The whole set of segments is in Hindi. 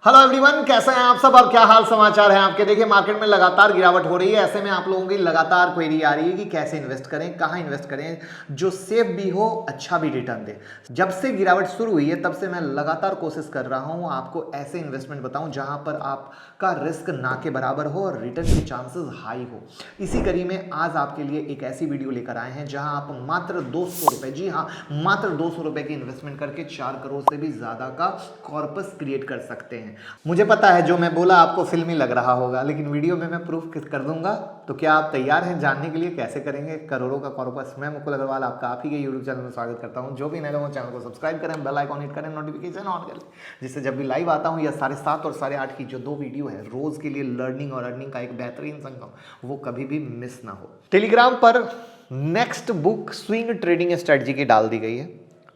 हेलो एवरीवन, कैसे हैं आप सब और क्या हाल समाचार है आपके। देखिए मार्केट में लगातार गिरावट हो रही है। ऐसे में आप लोगों की लगातार क्वेरी आ रही है कि कैसे इन्वेस्ट करें, कहाँ इन्वेस्ट करें जो सेफ भी हो, अच्छा भी रिटर्न दे। जब से गिरावट शुरू हुई है तब से मैं लगातार कोशिश कर रहा हूं आपको ऐसे इन्वेस्टमेंट बताऊं जहां पर आपका रिस्क ना के बराबर हो और रिटर्न के चांसेस हाई हो। इसी कड़ी में आज आपके लिए एक ऐसी वीडियो लेकर आए हैं जहां आप मात्र 200 रुपए, जी हाँ मात्र 200 रुपए की इन्वेस्टमेंट करके 4 करोड़ से भी ज्यादा का कॉर्पस क्रिएट कर सकते हैं। मुझे पता है जो मैं बोला आपको फिल्मी लग रहा होगा, लेकिन वीडियो में मैं प्रूफ कर दूंगा। तो क्या आप तैयार हैं जानने के लिए कैसे करेंगे करोड़ों का कॉर्पस। मैं मुकुल अग्रवाल आपका आप ही के यूट्यूब चैनल में स्वागत करता हूं। जो भी नए लोग चैनल को सब्सक्राइब करें, बेल आइकॉन हिट करें, नोटिफिकेशन ऑन करें, जिससे जब भी लाइव आता हूं या 7:30 और 8:30 की जो 2 वीडियो है रोज के लिए लर्निंग और अर्निंग का एक बेहतरीन संगम, वो कभी भी मिस ना हो। टेलीग्राम पर next book swing trading strategy की डाल दी गई है।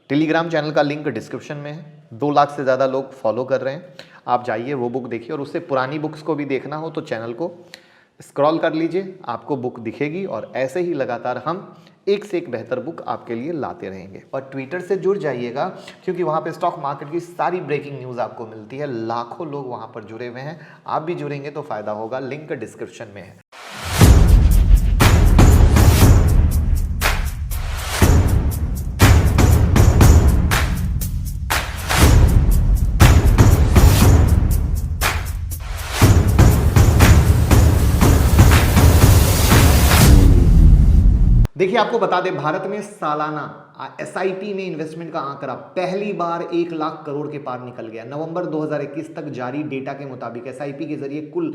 टेलीग्राम चैनल का लिंक डिस्क्रिप्शन में है। 2 लाख से ज़्यादा लोग फॉलो कर रहे हैं। आप जाइए वो बुक देखिए, और उससे पुरानी बुक्स को भी देखना हो तो चैनल को स्क्रॉल कर लीजिए, आपको बुक दिखेगी। और ऐसे ही लगातार हम एक से एक बेहतर बुक आपके लिए लाते रहेंगे। और ट्विटर से जुड़ जाइएगा, क्योंकि वहाँ पे स्टॉक मार्केट की सारी ब्रेकिंग न्यूज़ आपको मिलती है। लाखों लोग वहाँ पर जुड़े हुए हैं, आप भी जुड़ेंगे तो फ़ायदा होगा। लिंक डिस्क्रिप्शन में है। देखिए आपको बता दें, भारत में सालाना एसआईपी में इन्वेस्टमेंट का आंकड़ा पहली बार 1 लाख करोड़ के पार निकल गया। नवंबर 2021 तक जारी डेटा के मुताबिक एसआईपी के जरिए कुल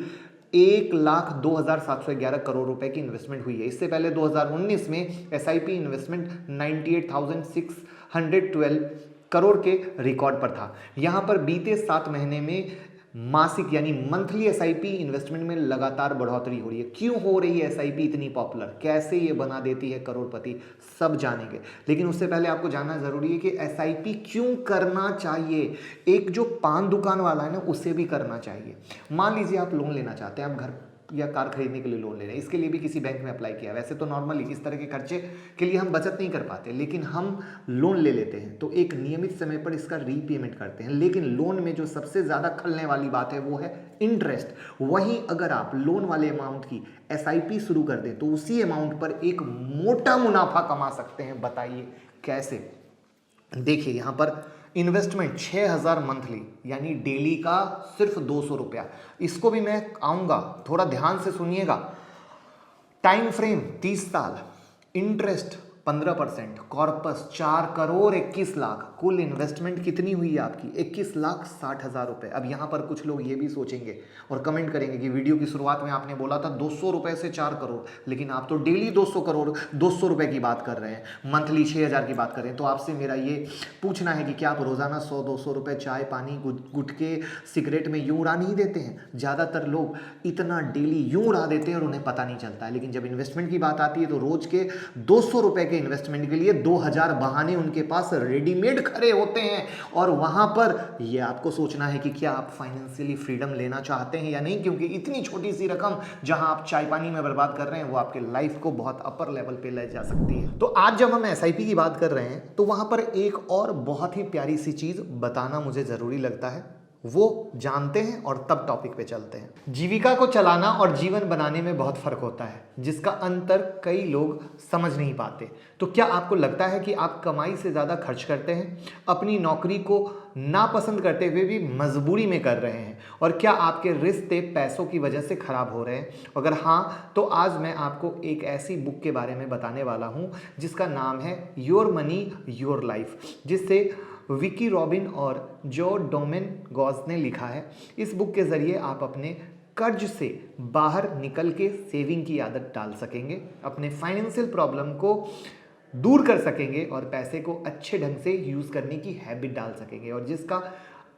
1,02,711 करोड़ रुपए की इन्वेस्टमेंट हुई है। इससे पहले 2019 में एसआईपी इन्वेस्टमेंट 98,612 करोड़ के रिकॉर्ड पर था। यहां पर बीते 7 महीने में मासिक यानी मंथली एसआईपी इन्वेस्टमेंट में लगातार बढ़ोतरी हो रही है। क्यों हो रही है एसआईपी इतनी पॉपुलर, कैसे ये बना देती है करोड़पति, सब जानेंगे। लेकिन उससे पहले आपको जानना जरूरी है कि एसआईपी क्यों करना चाहिए। एक जो पान दुकान वाला है ना, उसे भी करना चाहिए। मान लीजिए आप लोन लेना चाहते हैं, आप घर या कार खरीदने के लिए लोन ले रहे हैं, इसके लिए भी किसी बैंक में अप्लाई किया। वैसे तो नॉर्मली इस तरह के खर्चे के लिए हम बचत नहीं कर पाते, लेकिन हम लोन ले लेते हैं तो एक नियमित समय पर इसका रीपेमेंट करते हैं। लेकिन लोन में जो सबसे ज़्यादा खलने वाली बात है वो है इंटरेस्ट। वहीं अगर आप लोन वाले अमाउंट की एसआईपी शुरू कर दें तो उसी अमाउंट पर एक मोटा मुनाफा कमा सकते हैं। बताइए कैसे। देखिए यहाँ पर इन्वेस्टमेंट 6,000 मंथली यानी डेली का सिर्फ 200 रुपया। इसको भी मैं आऊँगा, थोड़ा ध्यान से सुनिएगा। टाइम फ्रेम 30 साल, इंटरेस्ट 15%, कॉर्पस 4 करोड़ 21 लाख। कुल इन्वेस्टमेंट कितनी हुई है आपकी? 21,60,000 रुपए। अब यहाँ पर कुछ लोग ये भी सोचेंगे और कमेंट करेंगे कि वीडियो की शुरुआत में आपने बोला था 200 रुपए से 4 करोड़, लेकिन आप तो डेली 200 रुपए की बात कर रहे हैं, मंथली 6,000 की बात कर रहे हैं। तो आपसे मेरा ये पूछना है कि क्या आप रोजाना 100-200 रुपए चाय पानी गुटखे सिगरेट में यूं उड़ा नहीं देते हैं? ज़्यादातर लोग इतना डेली यूं उड़ा देते हैं और उन्हें पता नहीं चलता है। लेकिन जब इन्वेस्टमेंट की बात आती है तो रोज के 200 रुपए के इन्वेस्टमेंट के लिए 2,000 बहाने उनके पास रेडीमेड खड़े होते हैं। और वहां पर यह आपको सोचना है कि क्या आप फाइनेंशियली फ्रीडम लेना चाहते हैं या नहीं, क्योंकि इतनी छोटी सी रकम जहां आप चाय पानी में बर्बाद कर रहे हैं वो आपके लाइफ को बहुत अपर लेवल पे ले जा सकती है। तो आज जब हम एसआईपी की बात कर रहे हैं तो वहां पर एक और बहुत ही प्यारी सी चीज बताना मुझे जरूरी लगता है, वो जानते हैं और तब टॉपिक पे चलते हैं। जीविका को चलाना और जीवन बनाने में बहुत फर्क होता है, जिसका अंतर कई लोग समझ नहीं पाते। तो क्या आपको लगता है कि आप कमाई से ज़्यादा खर्च करते हैं, अपनी नौकरी को नापसंद करते हुए भी मजबूरी में कर रहे हैं? और क्या आपके रिश्ते पैसों की वजह से खराब हो रहे हैं? अगर हाँ, तो आज मैं आपको एक ऐसी बुक के बारे में बताने वाला हूँ जिसका नाम है योर मनी योर लाइफ, जिससे विकी रॉबिन और जो डोमेनगॉस ने लिखा है। इस बुक के जरिए आप अपने कर्ज से बाहर निकल के सेविंग की आदत डाल सकेंगे, अपने फाइनेंशियल प्रॉब्लम को दूर कर सकेंगे और पैसे को अच्छे ढंग से यूज़ करने की हैबिट डाल सकेंगे, और जिसका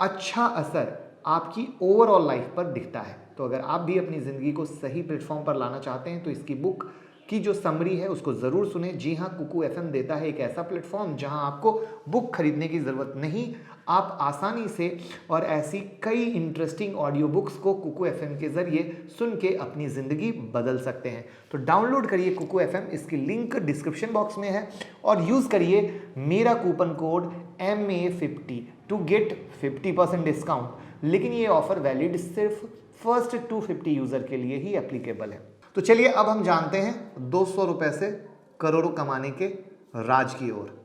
अच्छा असर आपकी ओवरऑल लाइफ पर दिखता है। तो अगर आप भी अपनी ज़िंदगी को सही प्लेटफॉर्म पर लाना चाहते हैं तो इसकी बुक की जो समरी है उसको ज़रूर सुने। जी हाँ, कुकू एफएम देता है एक ऐसा प्लेटफॉर्म जहां आपको बुक खरीदने की ज़रूरत नहीं, आप आसानी से और ऐसी कई इंटरेस्टिंग ऑडियो बुक्स को कुकू एफएम के ज़रिए सुन के अपनी ज़िंदगी बदल सकते हैं। तो डाउनलोड करिए कुकू एफएम, इसकी लिंक डिस्क्रिप्शन बॉक्स में है, और यूज़ करिए मेरा coupon code MA50 to get 50% discount. लेकिन ये ऑफर वैलिड सिर्फ फर्स्ट 250 यूजर के लिए ही एप्लीकेबल है। तो चलिए अब हम जानते हैं 200 रुपए से करोड़ों कमाने के राज की ओर।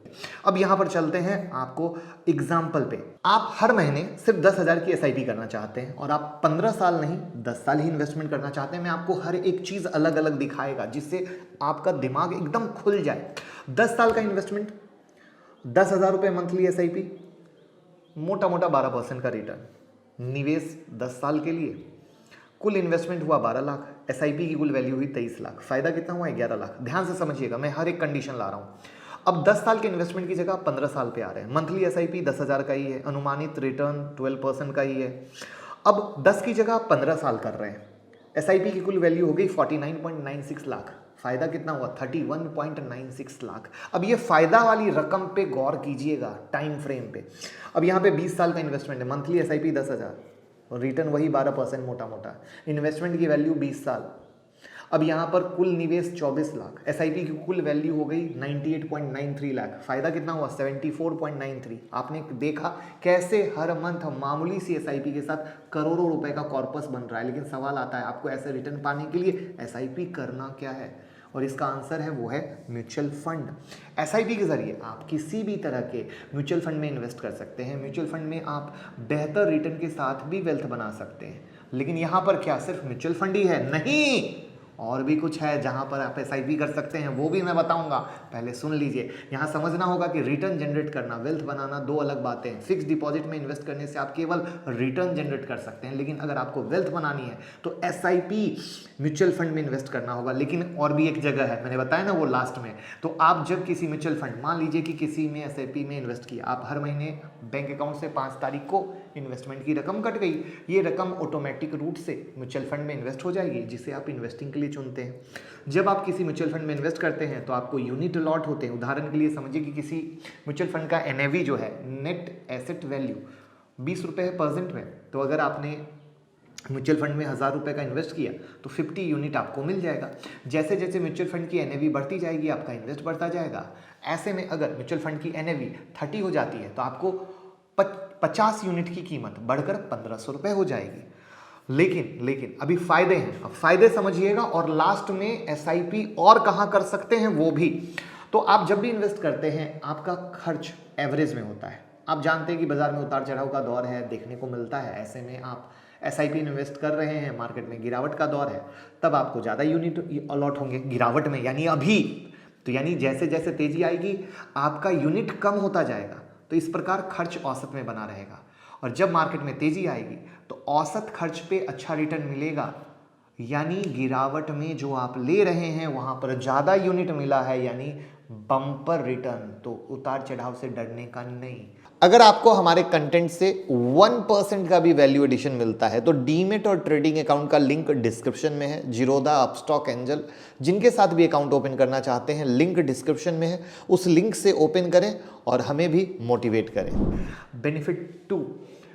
अब यहां पर चलते हैं आपको एग्जाम्पल पे। आप हर महीने सिर्फ 10,000 की एसआईपी करना चाहते हैं और आप 15 साल नहीं 10 साल ही इन्वेस्टमेंट करना चाहते हैं। मैं आपको हर एक चीज अलग अलग दिखाएगा जिससे आपका दिमाग एकदम खुल जाए। 10 साल का इन्वेस्टमेंट, 10,000 रुपये मंथली एसआईपी, मोटा मोटा 12% का रिटर्न। निवेश 10 साल के लिए, कुल इन्वेस्टमेंट हुआ 12 लाख, एसआईपी की कुल वैल्यू हुई 23 लाख, फायदा कितना हुआ 11 लाख। ध्यान से समझिएगा, मैं हर एक कंडीशन ला रहा हूं। अब 10 साल के इन्वेस्टमेंट की जगह 15 साल पे आ रहे हैं। मंथली एसआईपी 10,000 का ही है, अनुमानित रिटर्न 12% का ही है। अब 10 की जगह 15 साल कर रहे हैं, एसआईपी की कुल वैल्यू हो गई 49.96 लाख, फायदा कितना हुआ 31.96 लाख। अब ये फायदा वाली रकम पे गौर कीजिएगा, टाइम फ्रेम पे। अब यहाँ पे 20 साल का इन्वेस्टमेंट है, मंथली एसआईपी 10,000 और रिटर्न वही 12% मोटा मोटा, इन्वेस्टमेंट की वैल्यू 20 साल। अब यहाँ पर कुल निवेश 24 लाख, एसआईपी की कुल वैल्यू हो गई 98.93 लाख, फायदा कितना हुआ 74.93। आपने देखा कैसे हर मंथ मामूली सी एसआईपी के साथ करोड़ों रुपए का कॉर्पस बन रहा है। लेकिन सवाल आता है आपको ऐसे रिटर्न पाने के लिए एसआईपी करना क्या है, और इसका आंसर है वो है म्यूचुअल फंड। एसआईपी के जरिए आप किसी भी तरह के म्यूचुअल फंड में इन्वेस्ट कर सकते हैं। म्यूचुअल फंड में आप बेहतर रिटर्न के साथ भी वेल्थ बना सकते हैं। लेकिन यहाँ पर क्या सिर्फ म्यूचुअल फंड ही है? नहीं, और भी कुछ है जहां पर आप एसआईपी कर सकते हैं, वो भी मैं बताऊंगा। पहले सुन लीजिए, यहां समझना होगा कि रिटर्न जनरेट करना, वेल्थ बनाना दो अलग बातें हैं। फिक्स डिपॉजिट में इन्वेस्ट करने से आप केवल रिटर्न जनरेट कर सकते हैं, लेकिन अगर आपको वेल्थ बनानी है तो एसआईपी म्यूचुअल फंड में इन्वेस्ट करना होगा। लेकिन और भी एक जगह है, मैंने बताया ना वो लास्ट में। तो आप जब किसी म्यूचुअल फंड, मान लीजिए कि किसी में एसआईपी में इन्वेस्ट किया, आप हर महीने बैंक अकाउंट से 5 तारीख को इन्वेस्टमेंट की रकम कट गई, ये रकम ऑटोमेटिक रूट से म्यूचुअल फंड में इन्वेस्ट हो जाएगी, जिसे आप इन्वेस्टिंग के लिए चुनते हैं। जब आप किसी म्यूचुअल फंड में इन्वेस्ट करते हैं तो आपको यूनिट अलॉट होते हैं। उदाहरण के लिए समझिए कि किसी म्यूचुअल फंड का एनएवी जो है, नेट एसेट वैल्यू 20 रुपये है परसेंट में, तो अगर आपने म्यूचुअल फंड में 1,000 रुपये का इन्वेस्ट किया तो 50 यूनिट आपको मिल जाएगा। जैसे जैसे म्यूचुअल फंड की एनएवी बढ़ती जाएगी आपका इन्वेस्ट बढ़ता जाएगा। ऐसे में अगर म्यूचुअल फंड की एनएवी 30 हो जाती है तो आपको 50 यूनिट की कीमत बढ़कर 1,500 रुपये हो जाएगी। लेकिन अभी फायदे हैं, अब फायदे समझिएगा, और लास्ट में एसआईपी और कहां कर सकते हैं वो भी। तो आप जब भी इन्वेस्ट करते हैं आपका खर्च एवरेज में होता है। आप जानते हैं कि बाजार में उतार चढ़ाव का दौर है, देखने को मिलता है। ऐसे में आप एसआईपी इन्वेस्ट कर रहे हैं, मार्केट में गिरावट का दौर है, तब आपको ज़्यादा यूनिट अलॉट होंगे गिरावट में, यानी अभी। तो यानी जैसे जैसे तेजी आएगी आपका यूनिट कम होता जाएगा, तो इस प्रकार खर्च औसत में बना रहेगा। और जब मार्केट में तेजी आएगी तो औसत खर्च पे अच्छा रिटर्न मिलेगा, यानी गिरावट में जो आप ले रहे हैं वहां पर ज्यादा यूनिट मिला है, यानी बम्पर रिटर्न। तो उतार चढ़ाव से डरने का नहीं। अगर आपको हमारे कंटेंट से 1% का भी वैल्यू एडिशन मिलता है तो डीमेट और ट्रेडिंग अकाउंट का लिंक डिस्क्रिप्शन में है। जीरोधा, अपस्टॉक, एंजल, जिनके साथ भी अकाउंट ओपन करना चाहते हैं, लिंक डिस्क्रिप्शन में है। उस लिंक से ओपन करें और हमें भी मोटिवेट करें। बेनिफिट 2,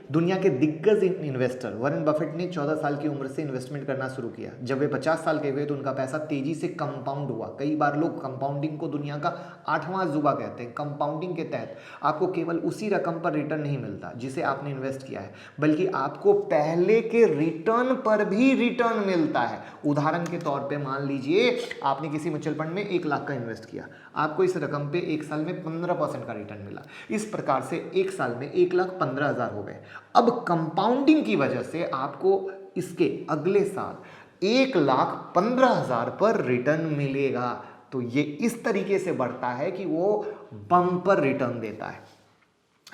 दुनिया के दिग्गज इन्वेस्टर वॉरेन बफेट ने 14 साल की उम्र से इन्वेस्टमेंट करना शुरू किया। जब वे 50 साल के हुए तो उनका पैसा तेजी से कंपाउंड हुआ। कई बार लोग कंपाउंडिंग को दुनिया का 8वां अजूबा कहते हैं। कंपाउंडिंग के तहत आपको केवल उसी रकम पर रिटर्न नहीं मिलता जिसे आपने इन्वेस्ट किया है, बल्कि आपको पहले के रिटर्न पर भी रिटर्न मिलता है। उदाहरण के तौर पर मान लीजिए आपने किसी म्यूचुअल फंड में 1 लाख का इन्वेस्ट किया, आपको इस रकम पे 1 साल में 15% का रिटर्न मिला। इस प्रकार से 1 साल में 1,15,000 हो गए। अब कंपाउंडिंग की वजह से आपको इसके अगले साल 1,15,000 पर रिटर्न मिलेगा। तो ये इस तरीके से बढ़ता है कि वो बम्पर रिटर्न देता है।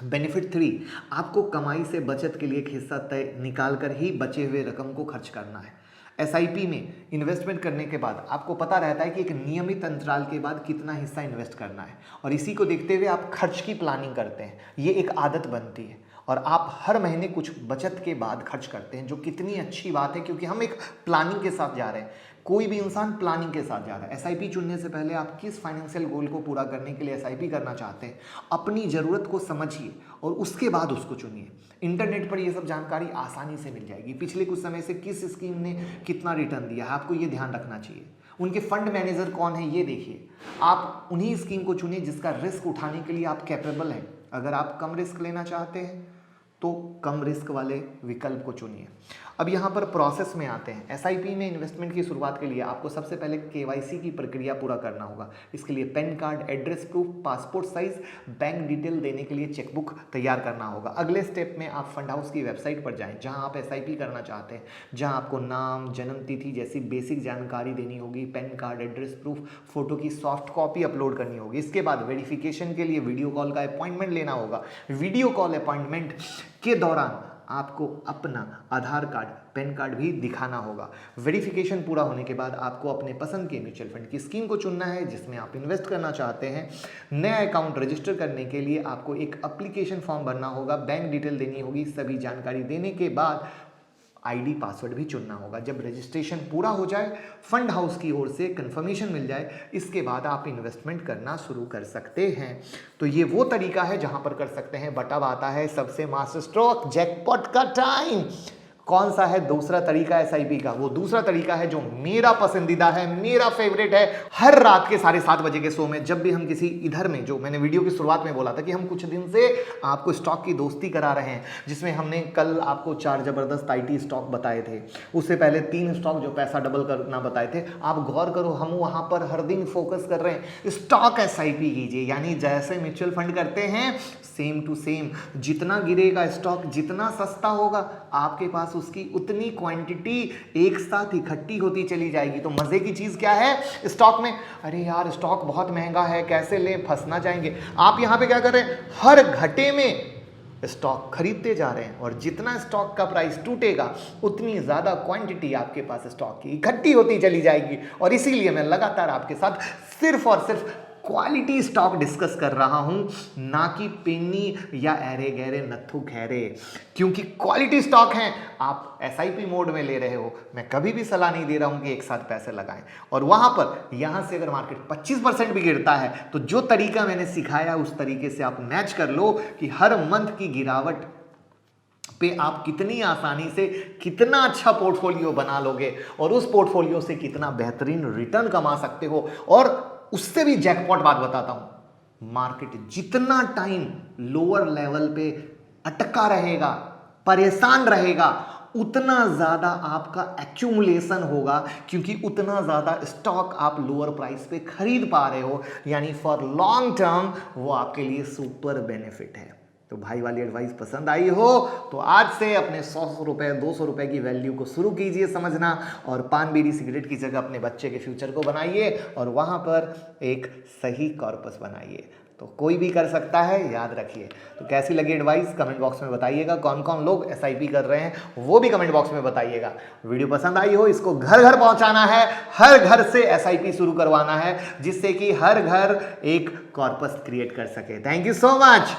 बेनिफिट 3, आपको कमाई से बचत के लिए एक हिस्सा तय निकाल कर ही बचे हुए रकम को खर्च करना है। एसआईपी में इन्वेस्टमेंट करने के बाद आपको पता रहता है कि एक नियमित अंतराल के बाद कितना हिस्सा इन्वेस्ट करना है, और इसी को देखते हुए आप खर्च की प्लानिंग करते हैं। ये एक आदत बनती है और आप हर महीने कुछ बचत के बाद खर्च करते हैं, जो कितनी अच्छी बात है, क्योंकि हम एक प्लानिंग के साथ जा रहे हैं। कोई भी इंसान प्लानिंग के साथ जा रहा है। एसआईपी चुनने से पहले आप किस फाइनेंशियल गोल को पूरा करने के लिए एसआईपी करना चाहते हैं, अपनी ज़रूरत को समझिए और उसके बाद उसको चुनिए। इंटरनेट पर ये सब जानकारी आसानी से मिल जाएगी। पिछले कुछ समय से किस स्कीम ने कितना रिटर्न दिया है, आपको ये ध्यान रखना चाहिए। उनके फंड मैनेजर कौन है ये देखिए। आप उन्हीं स्कीम को चुनिए जिसका रिस्क उठाने के लिए आप कैपेबल हैं। अगर आप कम रिस्क लेना चाहते हैं तो कम रिस्क वाले विकल्प को चुनिए। अब यहाँ पर प्रोसेस में आते हैं। एसआईपी में इन्वेस्टमेंट की शुरुआत के लिए आपको सबसे पहले केवाईसी की प्रक्रिया पूरा करना होगा। इसके लिए pan card, address proof, passport size, bank detail देने के लिए चेकबुक तैयार करना होगा। अगले स्टेप में आप फंड हाउस की वेबसाइट पर जाएं जहां आप एसआईपी करना चाहते हैं, जहां आपको नाम, जन्म तिथि जैसी बेसिक जानकारी देनी होगी, pan card, address proof, photo की सॉफ्ट कॉपी अपलोड करनी होगी। इसके बाद वेरिफिकेशन के लिए वीडियो कॉल का अपॉइंटमेंट लेना होगा। वीडियो कॉल अपॉइंटमेंट के दौरान आपको अपना आधार कार्ड, पैन कार्ड भी दिखाना होगा। वेरिफिकेशन पूरा होने के बाद आपको अपने पसंद के म्यूचुअल फंड की स्कीम को चुनना है जिसमें आप इन्वेस्ट करना चाहते हैं। नया अकाउंट रजिस्टर करने के लिए आपको एक एप्लीकेशन फॉर्म भरना होगा, बैंक डिटेल देनी होगी। सभी जानकारी देने के बाद आईडी पासवर्ड भी चुनना होगा। जब रजिस्ट्रेशन पूरा हो जाए, फंड हाउस की ओर से कंफर्मेशन मिल जाए, इसके बाद आप इन्वेस्टमेंट करना शुरू कर सकते हैं। तो ये वो तरीका है जहां पर कर सकते हैं। बट अब आता है सबसे मास्टर स्ट्रोक, जैकपॉट का टाइम। कौन सा है दूसरा तरीका एसआईपी का? वो दूसरा तरीका है जो मेरा पसंदीदा है, मेरा फेवरेट है। हर रात के 7:30 बजे के शो में जब भी हम किसी इधर में, जो मैंने वीडियो की शुरुआत में बोला था कि हम कुछ दिन से आपको स्टॉक की दोस्ती करा रहे हैं, जिसमें हमने कल आपको 4 जबरदस्त आईटी स्टॉक बताए थे, उससे पहले 3 स्टॉक जो पैसा डबल करना बताए थे। आप गौर करो, हम वहां पर हर दिन फोकस कर रहे हैं स्टॉक एसआईपी कीजिए, यानी जैसे म्यूचुअल फंड करते हैं सेम टू सेम। जितना गिरेगा स्टॉक, जितना सस्ता होगा, आपके पास उसकी उतनी क्वांटिटी एक साथ इकट्ठी होती चली जाएगी। तो मजे की चीज क्या है स्टॉक में? अरे यार स्टॉक बहुत महंगा है, कैसे लें, फंसना जाएंगे। आप यहां पे क्या कर रहे हैं, हर घटे में स्टॉक खरीदते जा रहे हैं, और जितना स्टॉक का प्राइस टूटेगा उतनी ज्यादा क्वांटिटी आपके पास स्टॉक की इकट्ठी होती चली जाएगी। और इसीलिए मैं लगातार आपके साथ सिर्फ और सिर्फ क्वालिटी स्टॉक डिस्कस कर रहा हूं, ना कि पेनी या ऐरे गहरे नत्थु खैरे। क्योंकि क्वालिटी स्टॉक हैं, आप एसआईपी मोड में ले रहे हो। मैं कभी भी सलाह नहीं दे रहा हूं कि एक साथ पैसे लगाएं। और वहां पर यहां से अगर मार्केट 25% भी गिरता है तो जो तरीका मैंने सिखाया उस तरीके से आप मैच कर लो कि हर मंथ की गिरावट पे आप कितनी आसानी से कितना अच्छा पोर्टफोलियो बना लोगे, और उस पोर्टफोलियो से कितना बेहतरीन रिटर्न कमा सकते हो। और उससे भी जैकपॉट बात बताता हूं, मार्केट जितना टाइम लोअर लेवल पे अटका रहेगा, परेशान रहेगा, उतना ज्यादा आपका एक्यूमुलेशन होगा, क्योंकि उतना ज्यादा स्टॉक आप लोअर प्राइस पे खरीद पा रहे हो। यानी फॉर लॉन्ग टर्म वो आपके लिए सुपर बेनिफिट है। तो भाई वाली एडवाइस पसंद आई हो तो आज से अपने 100 रुपए 200 रुपए की वैल्यू को शुरू कीजिए समझना, और पान बीड़ी सिगरेट की जगह अपने बच्चे के फ्यूचर को बनाइए, और वहां पर एक सही कॉर्पस बनाइए। तो कोई भी कर सकता है, याद रखिए। तो कैसी लगी एडवाइस कमेंट बॉक्स में बताइएगा। कौन कौन लोग एसआईपी कर रहे हैं वो भी कमेंट बॉक्स में बताइएगा। वीडियो पसंद आई हो, इसको घर घर पहुंचाना है, हर घर से एसआईपी शुरू करवाना है, जिससे कि हर घर एक कॉर्पस क्रिएट कर सके। Thank you so much.